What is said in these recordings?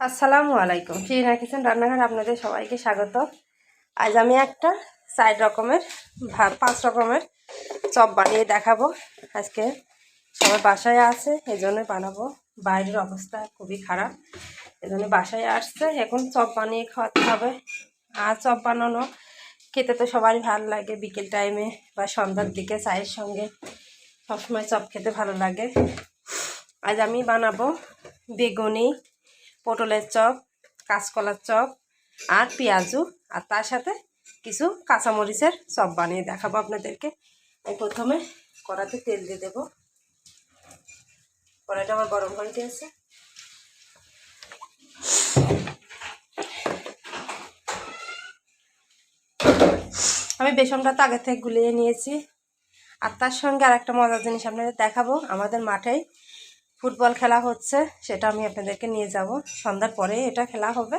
আসসালামু আলাইকুম। ফিরিনা কিচেন রান্নাঘর আপনাদের সবাইকে স্বাগত। আজ আমি একটা 5 রকমের চপ বানিয়ে দেখাবো। আজকে সবাই বাসায় আছে, এজন্য বানাবো। বাইরের অবস্থা খুবই খারাপ, এজন্য বাসায় আসছে, এখন চপ বানিয়ে খাওয়াতে হবে। আর চপ বানানো খেতে তো সবারই ভালো লাগে, বিকেল টাইমে বা সন্ধ্যার দিকে চায়ের সঙ্গে সবসময় চপ খেতে ভালো লাগে। আজ আমি বানাবো বেগুনি, পটলের চপ, কাঁচকলার চপ আর পেঁয়াজু, আর তার সাথে কিছু কাঁচামরিচের চপ বানিয়ে দেখাবো আপনাদেরকে। আমি প্রথমে কড়াতে তেল দিয়ে দেবো। কড়াইটা আমার গরম হয়ে গিয়েছে। আমি বেসনটা তো আগে থেকে গুলিয়ে নিয়েছি। আর তার সঙ্গে আর একটা মজার জিনিস আপনাদের দেখাবো। আমাদের মাঠেই ফুটবল খেলা হচ্ছে, সেটা আমি আপনাদেরকে নিয়ে যাব। সন্ধ্যার পরে এটা খেলা হবে,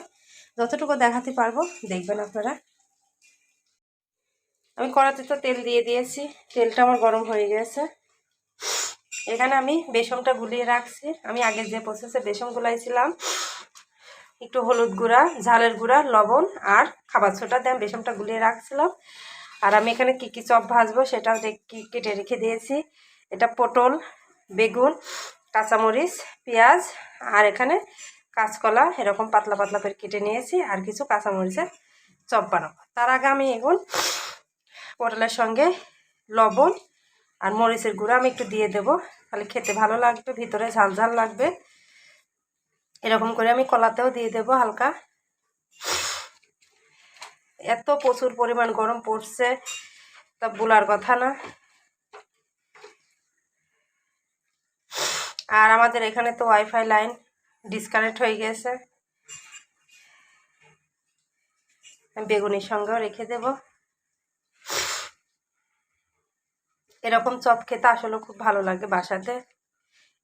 যতটুকু দেখাতে পারবো দেখবেন আপনারা। আমি কড়াতে তো তেল দিয়ে দিয়েছি, তেলটা আমার গরম হয়ে গেছে। এখানে আমি বেসনটা গুলিয়ে রাখছি। আমি আগে যে প্রসেসে বেসন গুলাইছিলাম, একটু হলুদ গুঁড়া, ঝালের গুঁড়া, লবণ আর খাবার সোডা দিয়ে বেসনটা গুলিয়ে রাখছিলাম। আর আমি এখানে কী চপ ভাজবো সেটাও কেটে রেখে দিয়েছি। এটা পটল, বেগুন, কাঁচামরিচ, পেঁয়াজ আর এখানে কাঁচকলা এরকম পাতলা পাতলা করে কেটে নিয়েছি। আর কিছু কাঁচামরিচের চপ বানাবো। তার আগে আমি এখন পটলের সঙ্গে লবণ আর মরিচের গুঁড়া আমি একটু দিয়ে দেবো, তাহলে খেতে ভালো লাগবে, ভিতরে ঝাল ঝাল লাগবে। এরকম করে আমি কলাতেও দিয়ে দেবো হালকা। এত প্রচুর পরিমাণ গরম পড়ছে, তা বলার কথা না। আর আমাদের এখানে তো ওয়াইফাই লাইন ডিসকানেক্ট হয়ে গেছে। আমি বেগুনির সঙ্গেও রেখে দেব। এরকম চপ খেতে আসলে খুব ভালো লাগে। বাসাতে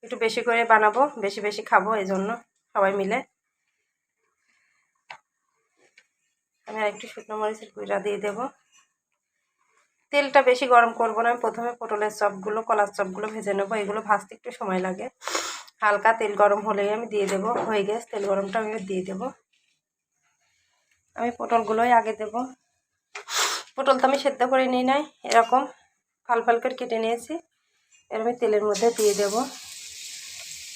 একটু বেশি করে বানাবো, বেশি বেশি খাবো, এই জন্য সবাই মিলে। আমি আর একটু শুকনো মরিচের গুঁড়া দিয়ে দেবো। তেলটা বেশি গরম করবো না। আমি প্রথমে পটলের চপগুলো, কলার চপগুলো ভেজে নেবো। এগুলো ভাজতে একটু সময় লাগে। হালকা তেল গরম হলেই আমি দিয়ে দেবো। হয়ে গেছে তেল গরমটা, আমি দিয়ে দেবো। আমি পটলগুলোই আগে দেবো। পটল তো আমি সেদ্ধ করে নিই নাই, এরকম ফাল ফাল করে কেটে নিয়েছি। এর আমি তেলের মধ্যে দিয়ে দেবো।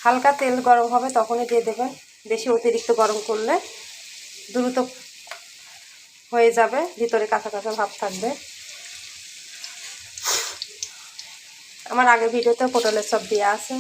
হালকা তেল গরম হবে তখনই দিয়ে দেবেন। বেশি অতিরিক্ত গরম করলে দ্রুত হয়ে যাবে, ভিতরে কাঁচা কাঁচা ভাব থাকবে। আমার আগে ভিডিওতে পটলের চপ দেওয়া আছে।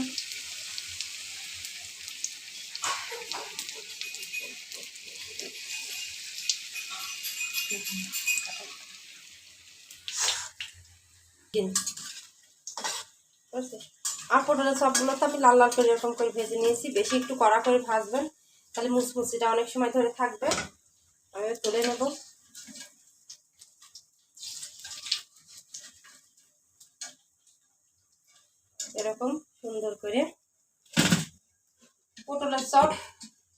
আর পটলের চপগুলো তো আমি লাল লাল করে এরকম করে ভেজে নিয়েছি। বেশি একটু কড়া করে ভাজবেন, তাহলে মুচমুচিটা অনেক সময় ধরে থাকবে। আমি তুলে নেব। এরকম সুন্দর করে পটলের চপ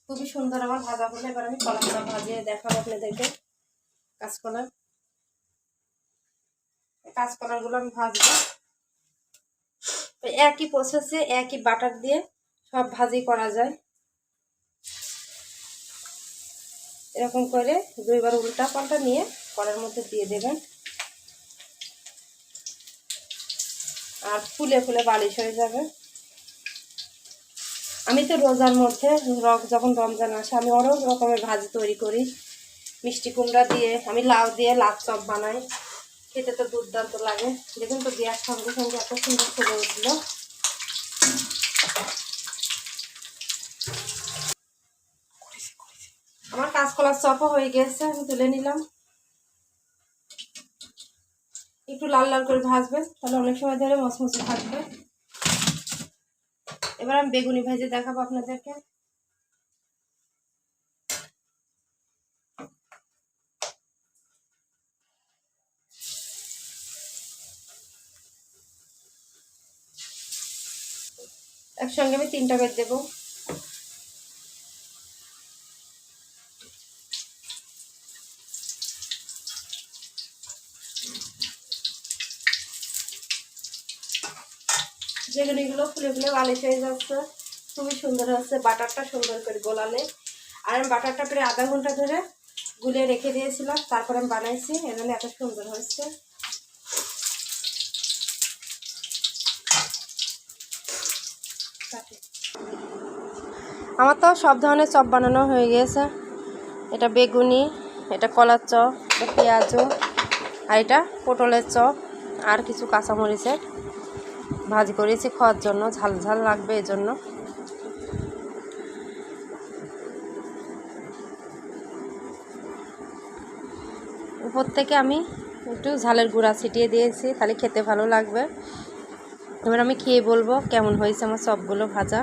খুবই সুন্দর আমার ভাজা হলে, এবার আমি কলার চপ ভাজিয়ে দেখাবো আপনাদেরকে। কাঁচকলাগুলো আমি ভাজবো। একই প্রসেসে একই বাটার দিয়ে সব ভাজি করা যায়। এরকম করে দুইবার উল্টা পাল্টা নিয়ে কড়ার মধ্যে দিয়ে দেবেন। আর ফুলে ফুলে বালিশ হয়ে যাবে। আমি তো রোজার মধ্যে যখন রমজান আসে আমি অনেক রকমের ভাজি তৈরি করি। মিষ্টি কুমড়া দিয়ে, আমি লাউ দিয়ে লাউ চপ বানাই, খেতে তো দুর্দান্ত লাগে। দেখুন তো দেওয়ার সঙ্গে সঙ্গে এত সুন্দর ফুলে উঠলো। আমার কাঁচকলার চপও হয়ে গেছে, আমি তুলে নিলাম। একটু লাল লাল করে ভাজবেন, তাহলে অনেক সময় ধরে মচমচে থাকবে। এবার আমি বেগুনি ভেজে দেখাবো আপনাদেরকে। একসঙ্গে আমি 3টা বের দেবো। বেগুনিগুলো ফুলে ফুলে বালিশ হয়ে যাচ্ছে, খুবই সুন্দর হচ্ছে। বাটারটা সুন্দর করে গোলালে আর আমি বাটারটা প্রায় আধা ঘন্টা ধরে গুলিয়ে রেখে দিয়েছিলাম, তারপরে আমি বানাইছি, এজন্য এত সুন্দর হয়েছে। আমার তো সব ধরনের চপ বানানো হয়ে গিয়েছে। এটা বেগুনি, এটা কলার চপ, এটা পেঁয়াজু, আর এটা পটলের চপ, আর কিছু কাঁচামরিচের ভাজি করেছি খাওয়ার জন্য, ঝাল ঝাল লাগবে এজন্য। উপর থেকে আমি একটু ঝালের গুঁড়া ছিটিয়ে দিয়েছি, তাহলে খেতে ভালো লাগবে। এবার আমি খেয়ে বলবো কেমন হয়েছে আমার চপগুলো ভাজা।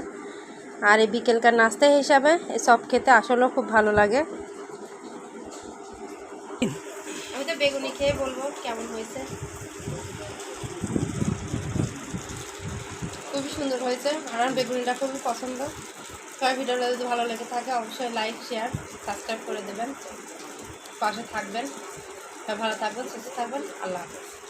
আর এই বিকেলকার নাস্তা হিসাবে এই চপ খেতে আসলেও খুব ভালো লাগে। আমি তো বেগুনি খেয়ে বলবো কেমন হয়েছে। খুবই সুন্দর হয়েছে, আমার বেগুনিটা খুবই পছন্দ। সবাই ভিডিওটা যদি ভালো লেগে থাকে অবশ্যই লাইক, শেয়ার, সাবস্ক্রাইব করে দেবেন, পাশে থাকবেন। সবাই ভালো থাকবেন, সুস্থ থাকবেন। আল্লাহ হাফেজ।